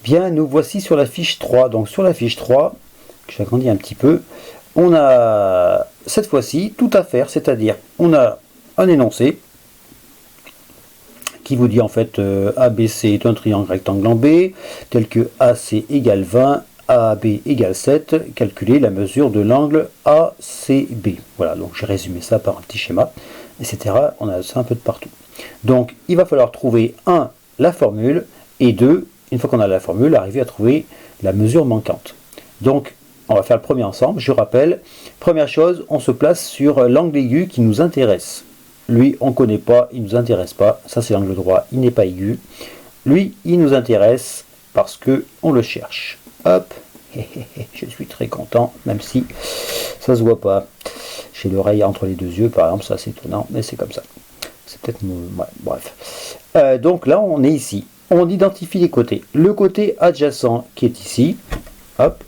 Bien, nous voici sur la fiche 3. Donc sur la fiche 3, que j'agrandis un petit peu, on a cette fois-ci tout à faire, c'est-à-dire on a un énoncé qui vous dit en fait ABC est un triangle rectangle en B, tel que AC égale 20, AAB égale 7, calculer la mesure de l'angle ACB. Voilà, donc j'ai résumé ça par un petit schéma, etc. On a ça un peu de partout. Donc il va falloir trouver 1, la formule, et 2, une fois qu'on a la formule, arriver à trouver la mesure manquante. Donc on va faire le premier ensemble, je rappelle, première chose, on se place sur l'angle aigu qui nous intéresse. Lui, on ne connaît pas, il ne nous intéresse pas, ça c'est l'angle droit, il n'est pas aigu. Lui, il nous intéresse parce qu'on le cherche. Hop, je suis très content, même si ça ne se voit pas. J'ai l'oreille entre les deux yeux, par exemple, ça c'est étonnant, mais c'est comme ça. C'est peut-être... Ouais, bref. Donc là, on est ici. On identifie les côtés. Le côté adjacent qui est ici, hop,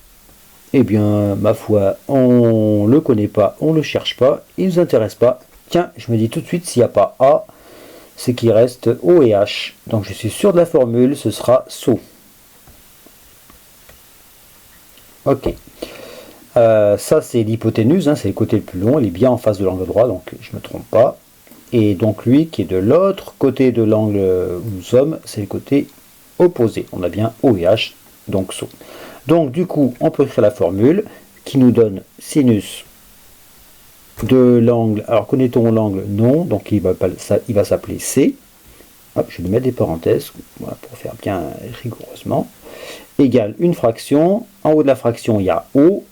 eh bien, ma foi, on ne le connaît pas, on ne le cherche pas, il ne nous intéresse pas. Tiens, je me dis tout de suite, s'il n'y a pas A, c'est qu'il reste O et H. Donc je suis sûr de la formule, ce sera SO. Ok. Ça c'est l'hypoténuse, hein, c'est le côté le plus long, il est bien en face de l'angle droit, donc je ne me trompe pas. Et donc lui qui est de l'autre côté de l'angle où nous sommes, c'est le côté opposé. On a bien O et H, donc SO. Donc du coup, on peut écrire la formule qui nous donne sinus de l'angle. Alors connaît-on l'angle? Non, donc il va s'appeler C. Hop, je vais mettre des parenthèses voilà, pour faire bien rigoureusement. Égale une fraction. En haut de la fraction, il y a O,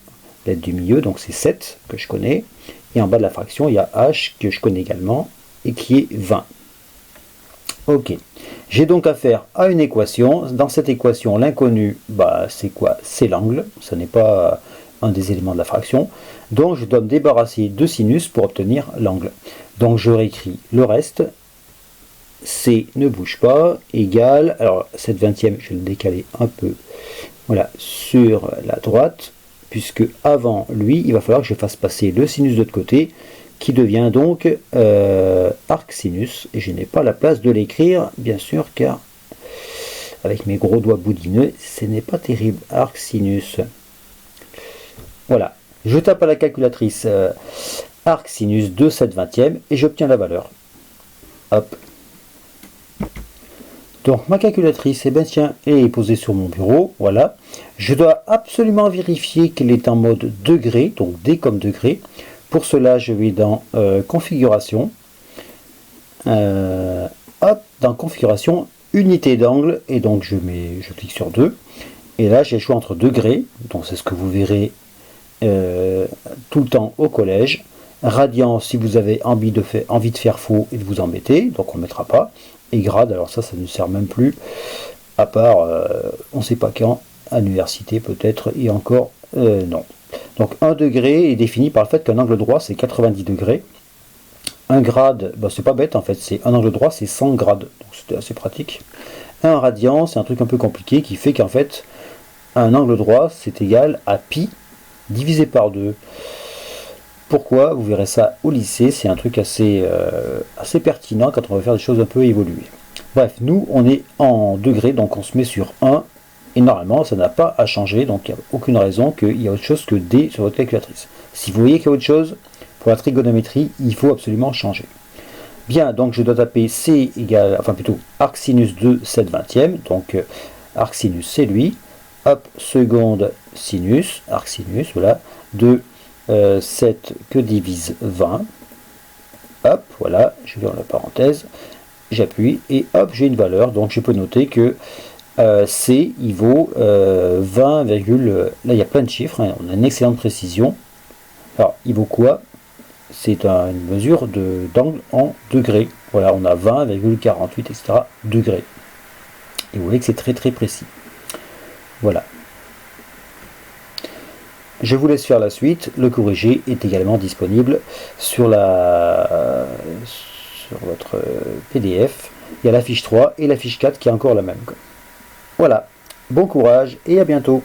lettre du milieu, donc c'est 7 que je connais. Et en bas de la fraction, il y a H que je connais également et qui est 20. Ok. J'ai donc affaire à une équation. Dans cette équation, l'inconnu, bah, c'est quoi? C'est l'angle. Ce n'est pas un des éléments de la fraction. Donc je dois me débarrasser de sinus pour obtenir l'angle. Donc je réécris le reste. C ne bouge pas, égale, alors cette 20e, je vais le décaler un peu, voilà, sur la droite, puisque avant lui, il va falloir que je fasse passer le sinus de l'autre côté, qui devient donc arc sinus, et je n'ai pas la place de l'écrire, bien sûr, car avec mes gros doigts boudineux, ce n'est pas terrible, arc sinus. Voilà, je tape à la calculatrice arc sinus de cette 20e, et j'obtiens la valeur. Hop. Donc ma calculatrice, eh bien, tiens, est posée sur mon bureau, voilà. Je dois absolument vérifier qu'elle est en mode degré, donc D comme degré. Pour cela, je vais dans configuration, hop, dans configuration, unité d'angle, et donc je clique sur 2. Et là, j'ai le choix entre degrés, donc c'est ce que vous verrez tout le temps au collège. Radian, si vous avez envie de faire faux et de vous embêter, donc on ne mettra pas. Et grade, alors ça ne sert même plus, à part, on ne sait pas quand, à l'université peut-être, et encore, non. Donc 1 degré est défini par le fait qu'un angle droit c'est 90 degrés. Un grade, bah, c'est pas bête en fait, c'est un angle droit c'est 100 grades, donc c'était assez pratique. Un radian, c'est un truc un peu compliqué qui fait qu'en fait, un angle droit c'est égal à pi divisé par 2. Pourquoi? Vous verrez ça au lycée, c'est un truc assez pertinent quand on va faire des choses un peu évoluées. Bref, nous on est en degrés, donc on se met sur 1, et normalement ça n'a pas à changer, donc il n'y a aucune raison qu'il y ait autre chose que D sur votre calculatrice. Si vous voyez qu'il y a autre chose, pour la trigonométrie, il faut absolument changer. Bien, donc je dois taper C égale, enfin plutôt arc sinus de 7 20e, donc arc sinus c'est lui, hop, seconde sinus, arc sinus, voilà, de 7 que divise 20, hop, voilà, je vais dans la parenthèse, j'appuie, et hop, j'ai une valeur, donc je peux noter que C, il vaut 20, là il y a plein de chiffres, hein, on a une excellente précision. Alors, il vaut quoi? C'est une mesure d'angle en degrés, voilà, on a 20,48, etc., degrés. Et vous voyez que c'est très très précis. Voilà. Je vous laisse faire la suite. Le corrigé est également disponible sur votre PDF. Il y a la fiche 3 et la fiche 4 qui est encore la même. Voilà. Bon courage et à bientôt.